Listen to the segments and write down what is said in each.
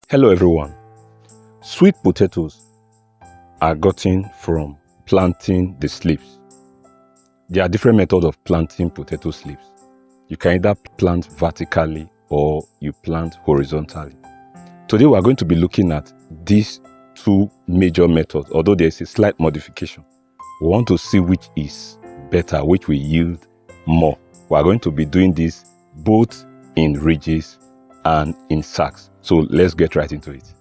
Hello everyone. Sweet potatoes are gotten from planting the slips. There are different methods of planting potato slips. You can either plant vertically or you plant horizontally. Today we are going to be looking at these two major methods, although there is a slight modification. We want to see which is better, which will yield more. We are going to be doing this both in ridges and in sacks. So let's get right into it.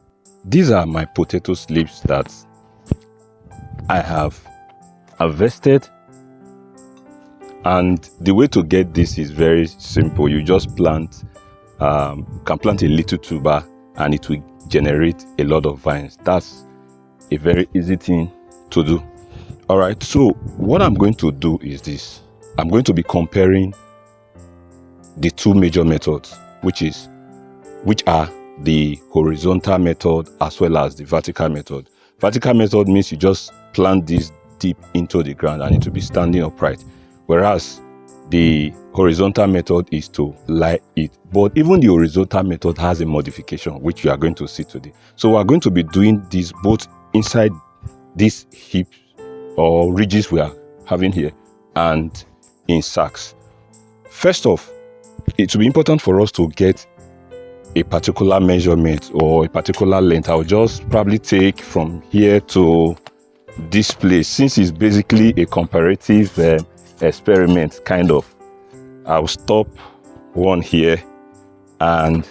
These are my potato slips that I have harvested, and the way to get this is very simple. You just plant, can plant a little tuber and it will generate a lot of vines. That's a very easy thing to do. All right, so what I'm going to do is this. I'm going to be comparing the two major methods, which are the horizontal method as well as the vertical method. Vertical method means you just plant this deep into the ground and it will be standing upright, whereas the horizontal method is to lie it. But even the horizontal method has a modification, which you are going to see today. So we are going to be doing this both inside these heaps or ridges we are having here and in sacks. First off, it will be important for us to get a particular measurement or a particular length. I'll just probably take from here to this place, since it's basically a comparative experiment kind of. I'll stop one here and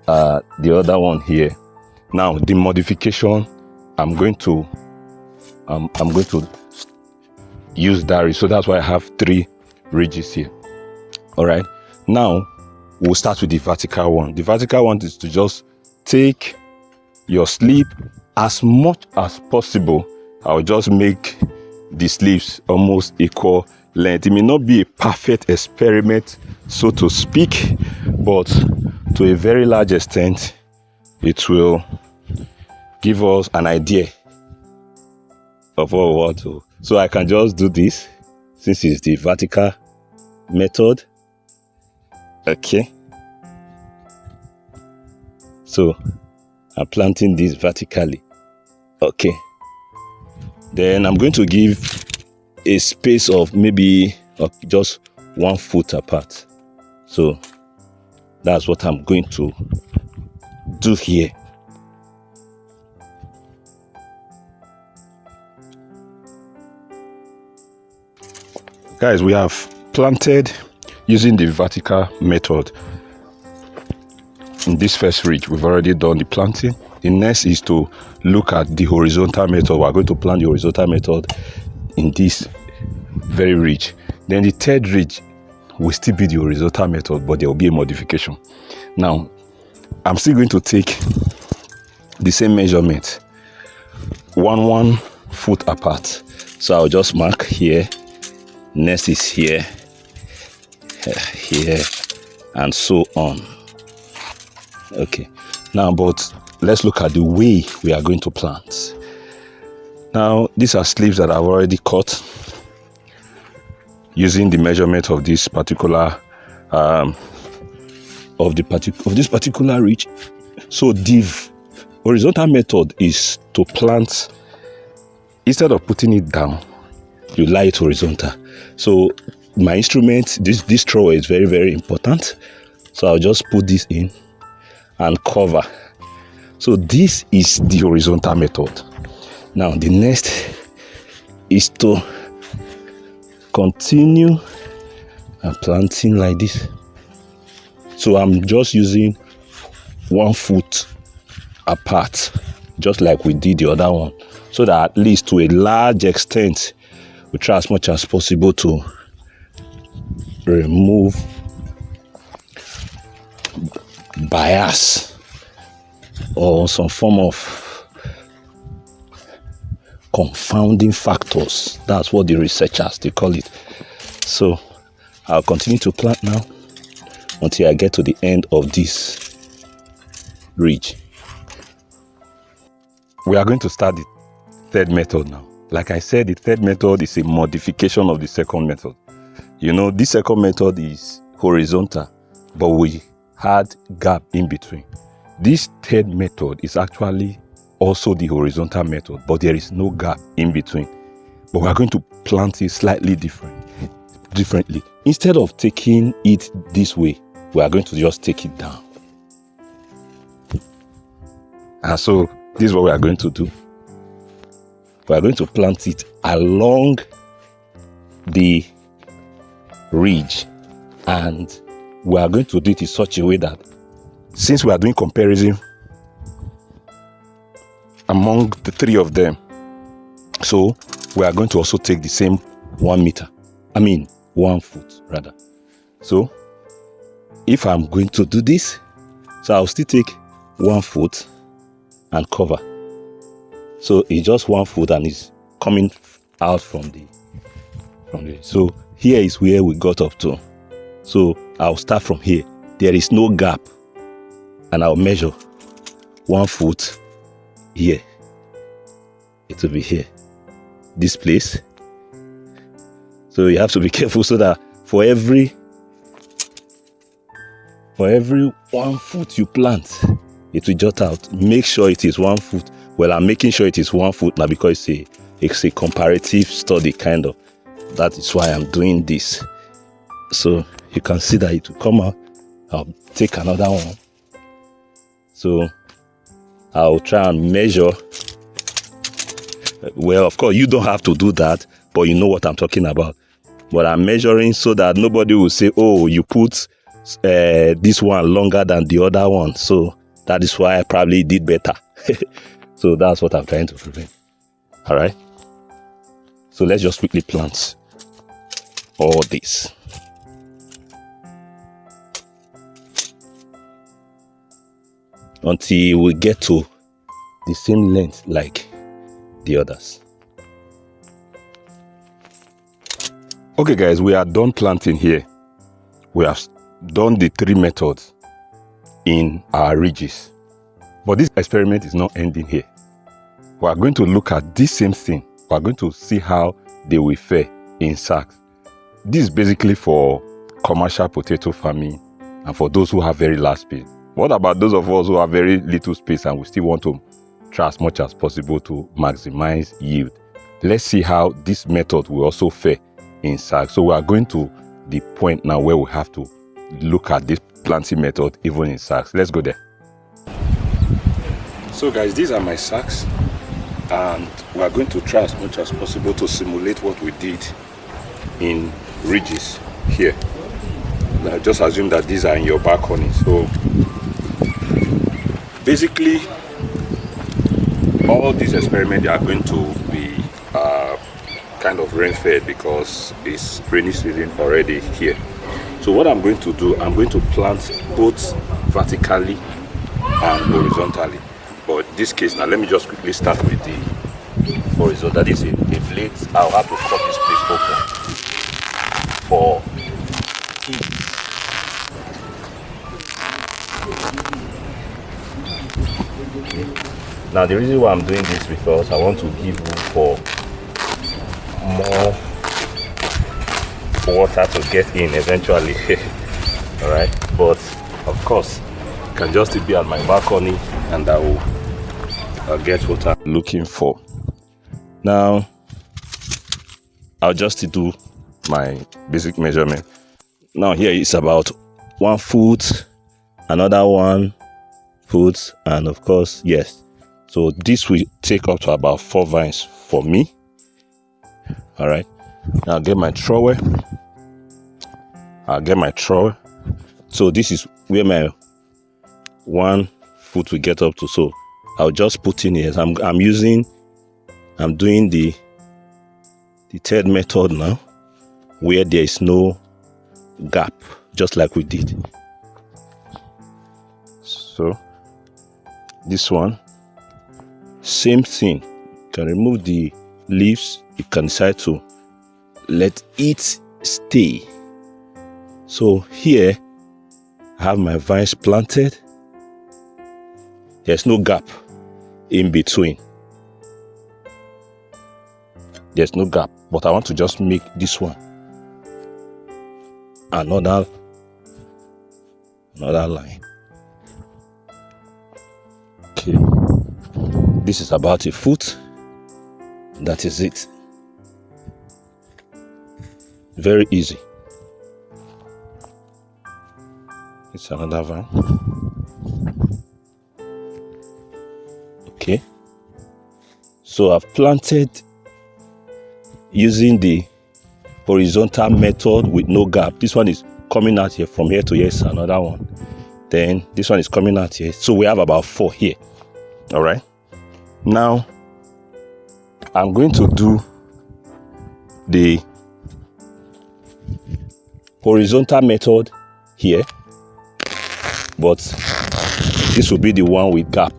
the other one here. Now the modification, I'm going to use diary, so that's why I have 3 ridges here. All right, now we'll start with the vertical one. The vertical one is to just take your slip as much as possible. I'll just make the slips almost equal length. It may not be a perfect experiment, so to speak, but to a very large extent, it will give us an idea of what we want to. So I can just do this, since it's the vertical method. Okay, so I'm planting this vertically. Okay, then I'm going to give a space of maybe just 1 foot apart. So that's what I'm going to do here. Guys, we have planted using the vertical method. In this first ridge, we've already done the planting. The next is to look at the horizontal method. We're going to plant the horizontal method in this very ridge. Then the third ridge will still be the horizontal method, but there will be a modification. Now, I'm still going to take the same measurement, 1 foot apart. So I'll just mark here. Next is here, here, and so on. Okay, now but let's look at the way we are going to plant. Now these are slips that I've already cut using the measurement of this particular this particular ridge. So the horizontal method is to plant, instead of putting it down, you lie it horizontal. So my instrument, this straw is very, very important. So I'll just put this in and cover. So this is the horizontal method. Now the next is to continue and planting like this. So I'm just using 1 foot apart, just like we did the other one, so that at least to a large extent we try as much as possible to remove bias or some form of confounding factors. That's what the researchers, they call it. So I'll continue to plant now until I get to the end of this ridge. We are going to start the third method now. Like I said, the third method is a modification of the second method. You know, this second method is horizontal, but we had gap in between. This third method is actually also the horizontal method, but there is no gap in between. But we are going to plant it slightly differently. Instead of taking it this way, we are going to just take it down. And so this is what we are going to do. We are going to plant it along the ridge, and we are going to do it in such a way that, since we are doing comparison among the three of them, so we are going to also take the same 1 foot rather. So if I'm going to do this, so I'll still take 1 foot and cover. So it's just 1 foot and it's coming out from the so here is where we got up to. So I'll start from here. There is no gap, and I'll measure 1 foot here. It will be here, this place. So you have to be careful so that for every 1 foot you plant, it will jut out. Make sure it is 1 foot. Well, I'm making sure it is 1 foot now because it's a comparative study kind of. That is why I'm doing this. So you can see that it will come out. I'll take another one. So I'll try and measure. Well, of course, you don't have to do that, but you know what I'm talking about. But I'm measuring so that nobody will say, oh, you put this one longer than the other one. So that is why I probably did better. So that's what I'm trying to prevent. All right. So let's just quickly plant all this. Until we get to the same length like the others. Okay guys, we are done planting here. We have done the 3 methods in our ridges. But this experiment is not ending here. We are going to look at this same thing. We are going to see how they will fare in sacks. This is basically for commercial potato farming and for those who have very large space. What about those of us who have very little space and we still want to try as much as possible to maximize yield? Let's see how this method will also fare in sacks. So we are going to the point now where we have to look at this planting method even in sacks. Let's go there. So guys, these are my sacks, and we are going to try as much as possible to simulate what we did in ridges here. Now just assume that these are in your balcony. So basically all these experiments are going to be kind of rain fed because it's rainy season already here. So what I'm going to do, I'm going to plant both vertically and horizontally. But in this case, now let me just quickly start with the horizontal. That is a blade. I'll have to cut this place open for ease. Now the reason why I'm doing this because I want to give room for more water to get in eventually. All right, but of course I can just be at my balcony and I'll get what I'm looking for. Now I'll just do my basic measurement. Now here is about 1 foot, another 1 foot, and of course, yes, so this will take up to about 4 vines for me. All right, now I'll get my trowel. So this is where my 1 foot will get up to. So I'll just put in here. I'm doing the third method now, where there is no gap, just like we did. So this one, same thing. You can remove the leaves. You can decide to let it stay. So here I have my vines planted. There's no gap in between. There's no gap, but I want to just make this one another another line. Okay, this is about a foot. That is it. Very easy. It's another vine. Okay, so I've planted using the horizontal method with no gap. This one is coming out here, from here to here is another one, then this one is coming out here, so we have about 4 here. All right, now I'm going to do the horizontal method here, but this will be the one with gap.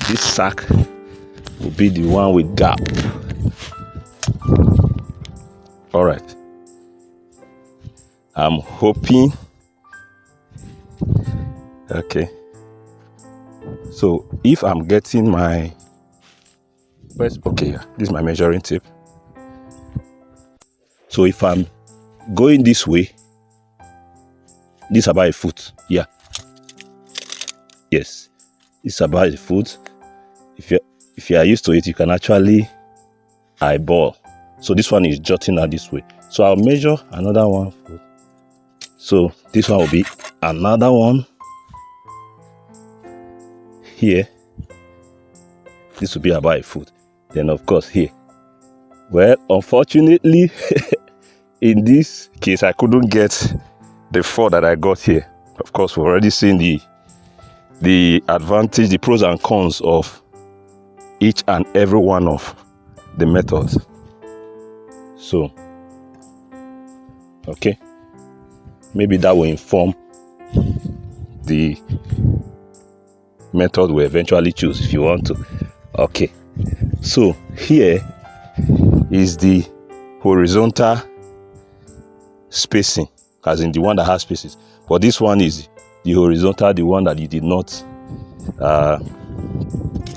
This sack will be the one with gap. All right, I'm hoping. Okay, so if I'm getting my first, okay, this is my measuring tape. So if I'm going this way, this is about a foot. Yeah, yes, it's about a foot. If you are used to it, you can actually eyeball. So this one is jutting out this way, so I'll measure another 1 foot. So this one will be another one here. This will be about a foot. Then of course here, well, unfortunately in this case I couldn't get the 4 that I got here. Of course, we've already seen the advantage, the pros and cons of each and every one of the methods. So okay, maybe that will inform the method we eventually choose if you want to. Okay, so here is the horizontal spacing, as in the one that has spaces, but this one is the horizontal, the one that you did not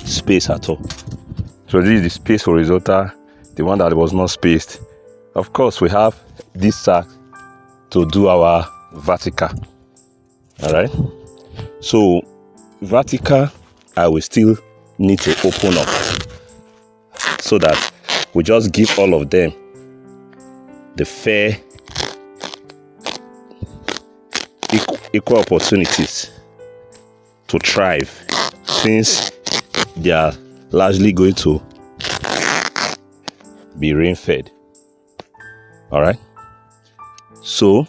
space at all. So this is the space horizontal, the one that was not spaced. Of course, we have this sack to do our vertical. All right, so vertical I will still need to open up, so that we just give all of them the fair equal opportunities to thrive, since they are largely going to be rain fed. All right, so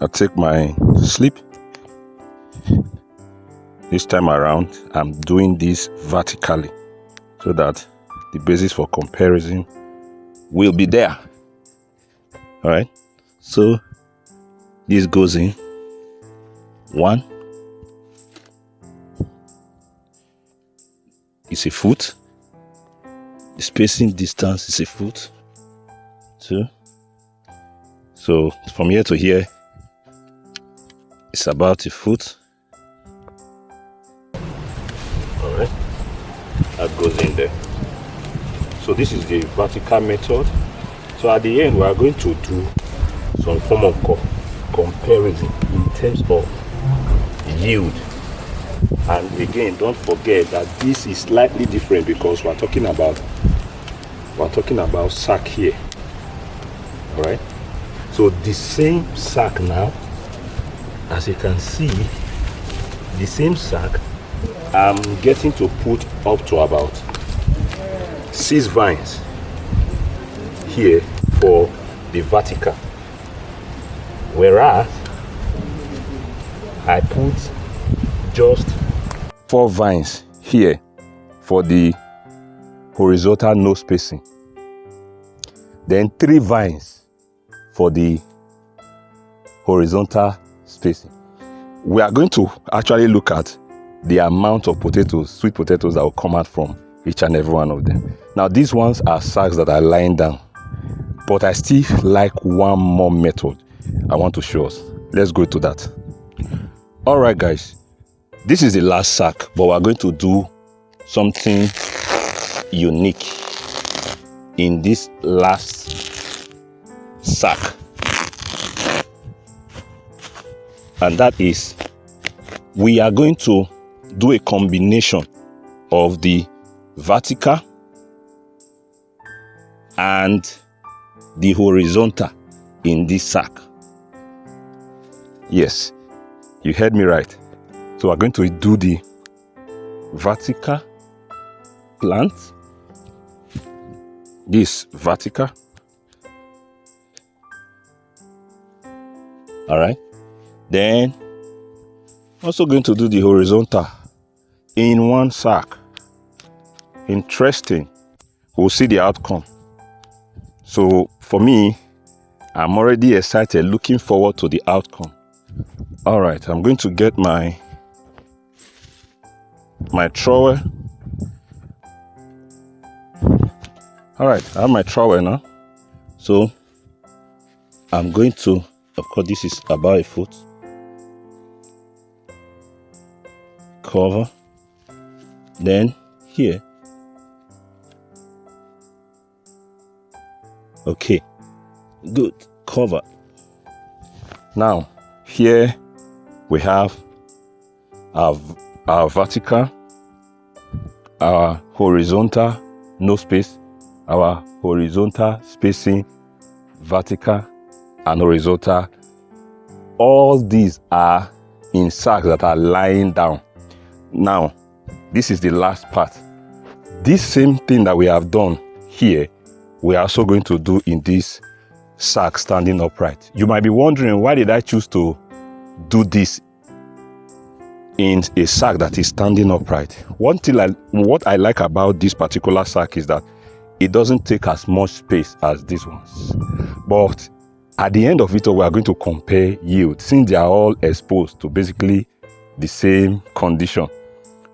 I'll take my slip. This time around I'm doing this vertically, so that the basis for comparison will be there. All right, so this goes in 1, it's a foot. The spacing distance is a foot. 2, so from here to here it's about a foot. All right, that goes in there. So this is the vertical method. So at the end we are going to do some form of comparison in terms of yield. And again, don't forget that this is slightly different, because we're talking about sack here. All right, so the same sack now, as you can see, the same sack I'm getting to put up to about 6 vines here for the vertical, whereas I put just 4 vines here for the horizontal no spacing, then 3 vines for the horizontal spacing. We are going to actually look at the amount of potatoes, sweet potatoes, that will come out from each and every one of them. Now these ones are sacks that are lying down, but I still like one more method I want to show us. Let's go to that. All right guys, this is the last sack, but we're going to do something unique in this last sack. and that is we are going to do a combination of the vertical and the horizontal in this sack. Yes, you heard me right. So we're going to do the vertical plant, this vertical, all right, then also going to do the horizontal in one sack. Interesting. We'll see the outcome. So for me, I'm already excited, looking forward to the outcome. All right, I'm going to get my trowel. All right, I have my trowel now. So I'm going to, of course, this is about a foot. Cover. Then here. Okay, good, cover. Now here we have our vertical, our horizontal, no space, our horizontal spacing, vertical and horizontal. All these are in sacks that are lying down. Now this is the last part. This same thing that we have done here, we are also going to do in this sack standing upright. You might be wondering, why did I choose to do this in a sack that is standing upright? What I like about this particular sack is that it doesn't take as much space as these ones. But at the end of it all, we are going to compare yield, since they are all exposed to basically the same condition.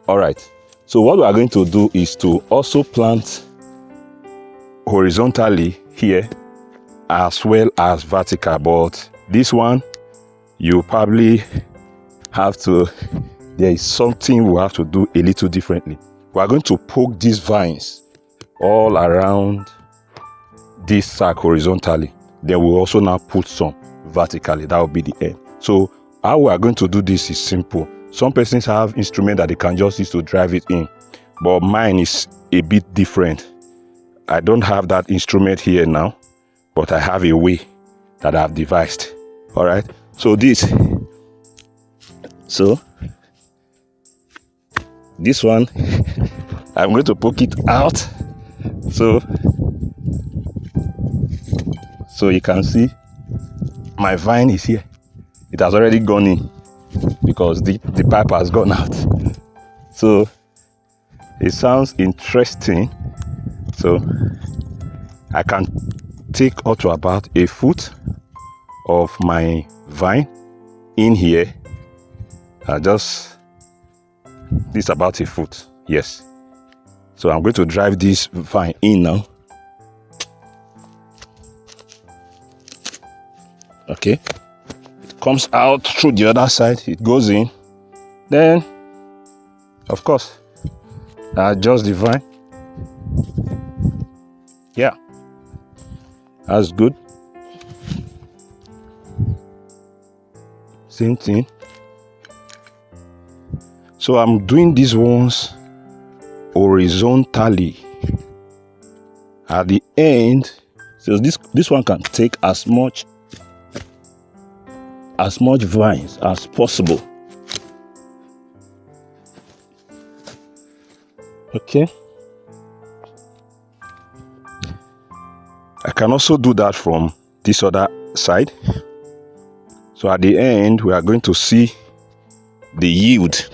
All right, so what we are going to do is to also plant horizontally here as well as vertical, but this one you probably have to, there is something we have to do a little differently. We are going to poke these vines all around this sack horizontally, then we'll also now put some vertically. That will be the end. So how we are going to do this is simple. Some persons have instruments that they can just use to drive it in, but mine is a bit different. I don't have that instrument here now, but I have a way that I've devised. All right, so this one I'm going to poke it out, so you can see my vine is here. It has already gone in because the pipe has gone out. So it sounds interesting. So I can take up to about a foot of my vine in here. This is about a foot, yes. So I'm going to drive this vine in now. Okay, it comes out through the other side, it goes in. Then, of course, I adjust the vine. Yeah, that's good. Same thing. So I'm doing these ones horizontally. At the end, so this one can take as much vines as possible. Okay. I can also do that from this other side. So at the end, we are going to see the yield.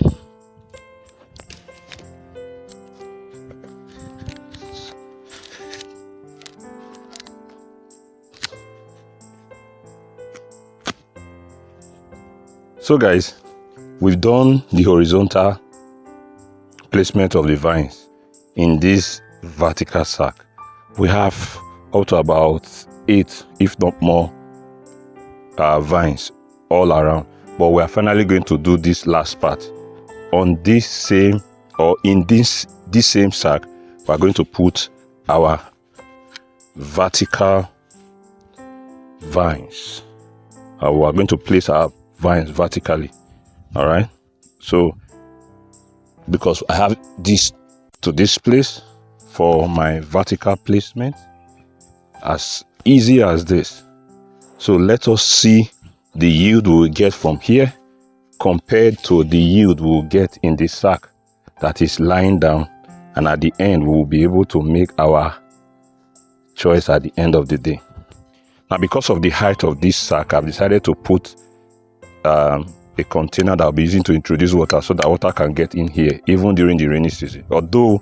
So guys, we've done the horizontal placement of the vines in this vertical sack. We have up to about 8, if not more, vines all around. But we are finally going to do this last part on this same, or in this same sack. We are going to put our vertical vines. We are going to place our vines vertically. All right. So because I have this to this place for my vertical placement, as easy as this. So let us see the yield we'll get from here compared to the yield we'll get in the sack that is lying down, and at the end we'll be able to make our choice at the end of the day. Now, because of the height of this sack, I've decided to put a container that I'll be using to introduce water, so that water can get in here even during the rainy season. Although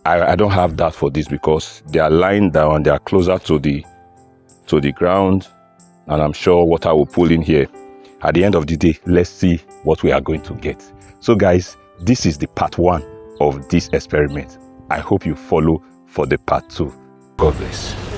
I don't have that for this, because they are lying down and they are closer to the ground, and I'm sure water will pull in here. At the end of the day, let's see what we are going to get. So guys, this is the part 1 of this experiment. I hope you follow for the part 2. God bless.